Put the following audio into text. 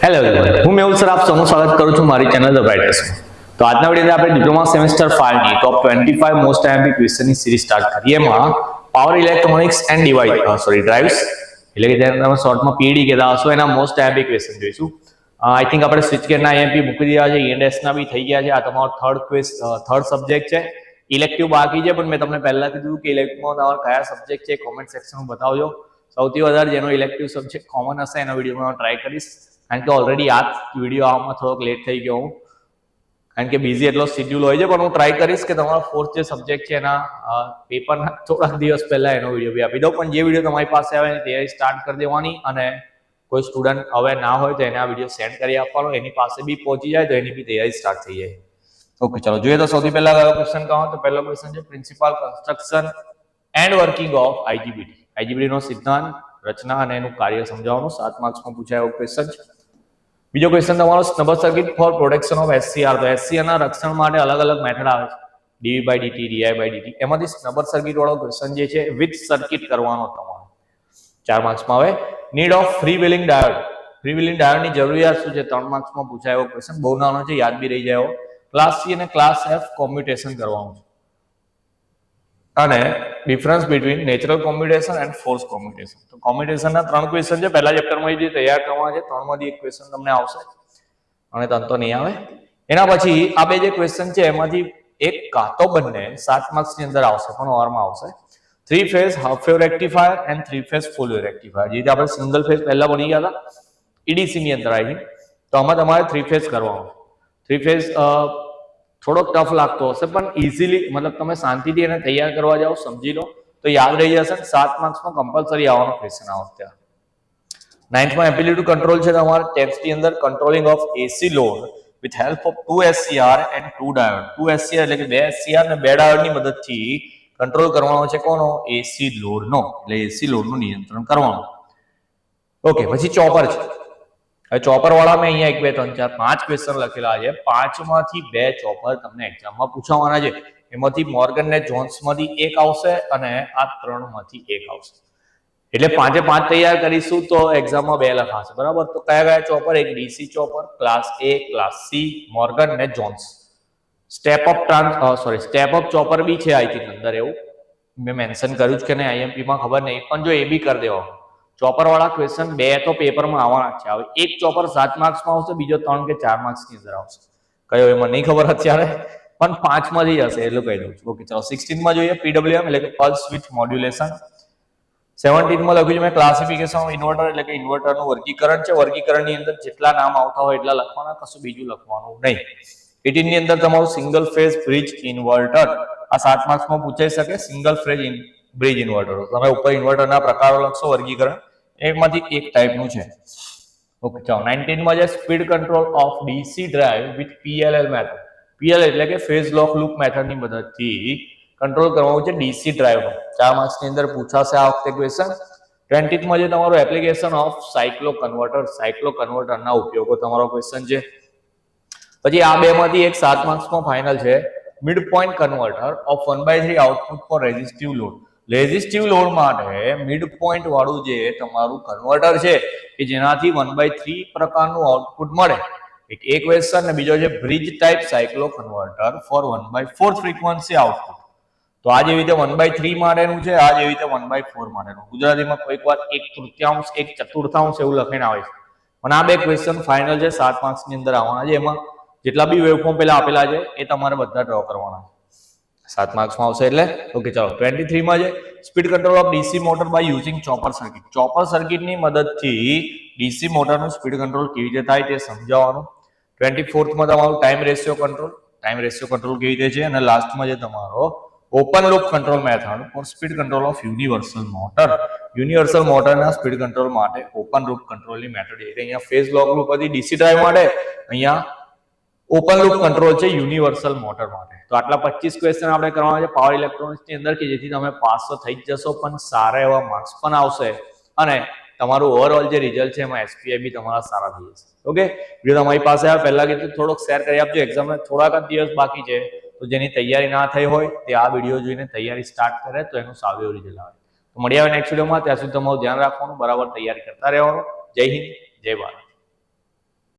Hello everyone, હું Mehul sir આપ સૌનું સ્વાગત કરું છું મારી ચેનલ ધ બ્રાઇટર્સ માં. તો આજના વિડીયોમાં આપણે ડિપ્લોમા સેમેસ્ટર 5 ની ટોપ 25 મોસ્ટ આઈએમપી ક્વેશ્ચનની સિરીઝ સ્ટાર્ટ કરીએ. એમાં પાવર ઇલેક્ટ્રોનિક્સ એન્ડ ડ્રાઇવ્સ એટલે કે જેને તમે શોર્ટમાં પીડી કહેતા હશો એના મોસ્ટ આઈએમપી ક્વેશ્ચન જોઈશું. આઈ થિંક આપણે સ્વિચ ગેરના આઈએમપી મૂકી દીધા છે, ઈએનએસ ના બી થઈ ગયા છે. આ તમારો થર્ડ સબ્જેક્ટ છે. ઇલેક્ટિવ બાકી છે, પણ મેં તમને પહેલા કીધું કે ઇલેક્ટિવમાં તમારા કયા સબ્જેક્ટ છે કોમેન્ટ સેક્શનમાં બતાવજો. સૌથી વધારે જેનો ઇલેક્ટિવ સબ્જેક્ટ કોમન હશે એના વિડીયોમાં ટ્રાય કરીશ, કારણ કે ઓલરેડી આ વિડીયો આવવામાં થોડોક લેટ થઈ ગયો હું, કારણ કે બિઝી એટલો શેડ્યુલ હોય છે. પણ હું ટ્રાય કરીશ કે તમારો ફોર્થ જે સબ્જેક્ટ છે એના પેપરના થોડાક દિવસ પહેલા એનો વિડીયો બી આપી દઉં. પણ જે વિડીયો તમારી પાસે આવે તૈયારી સ્ટાર્ટ કરી દેવાની, અને કોઈ સ્ટુડન્ટ હવે ના હોય તો એને આ વિડીયો સેન્ડ કરી આપવાનો, એની પાસે બી પહોંચી જાય તો એની બી તૈયારી સ્ટાર્ટ થઈ જાય. ઓકે, ચલો જોઈએ તો સૌથી પહેલા કયો ક્વેશ્ચન કહો તો પહેલો ક્વેશ્ચન છે principle construction and working of IGBT. IGBT નો સિદ્ધાંત, રચના અને એનું કાર્ય સમજાવવાનું 7 માર્ક્સમાં પૂછાયેલો ક્વેશ્ચન છે. બીજો ક્વેશ્ચન તમારો snubber circuit for protection of SCR. તો એસસીઆર ના રક્ષણ માટે અલગ અલગ મેથડ આવે છે, dv by dt, di by dt. એમાંથી સ્નબર સર્કિટ વાળો ક્વેશ્ચન જે છે વિથ સર્કિટ કરવાનો તમારો 4 માર્ક્સમાં આવે. Need of free wheeling diode. Free wheeling ડાયોડની જરૂરિયાત શું છે 3 માર્ક્સમાં પૂછાયેલો ક્વેશ્ચન, બહુ નાનો છે, યાદ બી રહી જાય. ક્લાસ સી અને ક્લાસ એફ કોમ્યુટેશન કરવાનું છે, અને difference between natural commutation and force commutation. તો કોમ્યુટેશનના 3 ક્વેશ્ચન છે, પહેલા ચેપ્ટરમાં જે તૈયાર કરવાના છે 3માંથી એક ક્વેશ્ચન તમને આવશે, અને તન તો નહીં આવે. એના પછી આ બે જે ક્વેશ્ચન છે એમાંથી એક કાં તો બંને 7 માર્ક્સની અંદર આવશે, પણ ઓરમાં આવશે. 3 phase half wave rectifier and 3 phase full wave rectifier. જે રીતે આપણે સિંગલ ફેઝ પહેલા બની ગયા હતા ઈડીસી ની અંદર આવી, તો આમાં તમારે 3 ફેઝ કરવાનું. 3 ફેઝ થોડોક ટફ લાગતો હશે, પણ ઇઝીલી મતલબ તમે શાંતિથી એને તૈયાર કરવા જાઓ, સમજી લો તો યાદ રહી જશે. 7 માર્ક્સમાં કમ્પલસરી આવવાનો ક્વેશ્ચન આ વખતે. 9થમાં એમ્પ્લિટ્યુડ કંટ્રોલ છે તમારે ટેક્સ્ટની અંદર, controlling of AC load with help of 2 SCR and 2 diode. 2 SCR એટલે કે 2 SCR અને 2 ડાયોડની મદદથી કંટ્રોલ કરવાનો છે કોનો? એસી લોડનો, એટલે એસી લોડનું નિયંત્રણ કરવાનું. ઓકે, પછી ચોપર છે. હવે ચોપર વાળા મેં અહીંયા 1 2 3 4 5 ક્વેશ્ચન લખેલા છે. 5માંથી 2 ચોપર તમને એક્ઝામમાં પૂછાવાના છે. એમાંથી મોર્ગન ને જોન્સ માંથી એક આવશે, અને આ 3માંથી એક આવશે. એટલે 5 તૈયાર કરીશું તો એક્ઝામમાં 2 લખાશે, બરાબર? તો કયા કયા ચોપર? એક ડીસી ચોપર, ક્લાસ એ, ક્લાસ સી, મોર્ગન ને જોન્સ. સ્ટેપ અપ ચોપર બી છે આઈ થિંક અંદર, એવું મેં મેન્શન કર્યું છે કે નહીં આઈએમપી માં ખબર નહીં, પણ જો એ બી કરી દેવા. ચોપર વાળા ક્વેશ્ચન 2 તો પેપરમાં આવવાના છે. હવે એક ચોપર 7 માર્ક્સમાં આવશે, બીજો 3 કે 4 માર્ક્સની અંદર આવશે. કયો એમાં નહીં ખબર અત્યારે, પણ 5માંથી હશે એટલું કહી દઉં છું. ઓકે, ચલો 16માં જોઈએ પીડબ્લ્યુએમ એટલે કે પલ્સ વિથ મોડ્યુલેશન. 17માં લખ્યું છે મેં ક્લાસિફિકેશન ઓફ ઇન્વર્ટર, એટલે કે ઇન્વર્ટરનું વર્ગીકરણ છે. વર્ગીકરણની અંદર જેટલા નામ આવતા હોય એટલા લખવાના, કશું બીજું લખવાનું નહીં. 18 ની અંદર તમારું સિંગલ ફેઝ બ્રિજ ઇન્વર્ટર, આ 7 માર્ક્સમાં પૂછાઈ શકે. સિંગલ ફેઝ બ્રિજ ઇન્વર્ટર, તમે ઉપર ઇન્વર્ટરના પ્રકારો લખશો, વર્ગીકરણ એમાંથી એક ટાઈપનું છે. ઓકે, ચાલો 19માં છે speed control of DC drive with PLL method. PL એટલે કે ફેઝ લોક લૂપ મેથડની મદદથી કંટ્રોલ કરવાનું છે ડીસી ડ્રાઈવનો. 4 માર્ક્સની અંદર પૂછાશે આ વખતે ક્વેશ્ચન. 20માં જે તમારો એપ્લિકેશન ઓફ સાયક્લો કન્વર્ટરના ઉપયોગો તમારો ક્વેશ્ચન છે. પછી આ બેમાંથી એક 7 માર્ક્સમાં ફાઇનલ છે mid point converter of 1/3 output for resistive load. Resistive load માટે મિડ પોઈન્ટ વાળું જે તમારું કન્વર્ટર છે કે જેનાથી 1/3 પ્રકારનું આઉટપુટ મળે, એક ક્વેશ્ચન. ને બીજો છે bridge type cycloconverter for 1/4 frequency output. તો આ જેવી રીતે 1/3 માટેનું છે, આ જેવી રીતે 1/4 માટેનું. ગુજરાતીમાં કોઈક વાર 1/3 1/4 એવું લખીને આવે છે, પણ આ બે ક્વેશ્ચન ફાઇનલ છે, 7 માર્ક્સની અંદર આવવાના છે. એમાં જેટલા બી વેવફોર્મ પેલા આપેલા છે એ તમારે બધા ડ્રો કરવાના છે, 7 માર્ક્સમાં આવશે એટલે. ઓકે, ચાલો 23માં છે speed control of DC motor by using chopper circuit. Chopper સર્કિટની મદદથી ડીસી મોટરનું સ્પીડ કંટ્રોલ કેવી રીતે થાય તે સમજાવવાનું. 24માં તમારું ટાઈમ રેશિયો કંટ્રોલ કેવી રીતે છે. અને લાસ્ટમાં છે તમારો open loop control method for speed control of universal motor. Universal મોટરના સ્પીડ કંટ્રોલ માટે ઓપન લૂપ કંટ્રોલની મેથડ છે. અહીંયા ફેઝ લોક લૂપ હતી ડીસી ડ્રાઈવ માટે, અહીંયા ઓપન લૂપ કંટ્રોલ છે યુનિવર્સલ મોટર માટે. તો આટલા 25 ક્વેશ્ચન આપણે કરવાના છે પાવર ઇલેક્ટ્રોનિક્સની અંદર, કે જેથી તમે પાસ તો થઈ જ જશો, પણ સારા એવા માર્ક્સ પણ આવશે, અને તમારું ઓવરઓલ જે રિઝલ્ટ છે એમાં એસપીઆઈ બી તમારા સારા થઈ જશે. ઓકે, વિડીયો તમારી પાસે આવે પહેલા કીધું થોડોક શેર કરી આપજો. એક્ઝામને થોડાક જ દિવસ બાકી છે, તો જેની તૈયારી ના થઈ હોય તે આ વિડીયો જોઈને તૈયારી સ્ટાર્ટ કરે તો એનું સારું એવું રિઝલ્ટ આવે. તો મળી આવે નેક્સ્ટ વિડીયોમાં. ત્યાં સુધી તમારું ધ્યાન રાખવાનું, બરાબર તૈયારી કરતા રહેવાનું. જય હિન્દ, જય ભારત.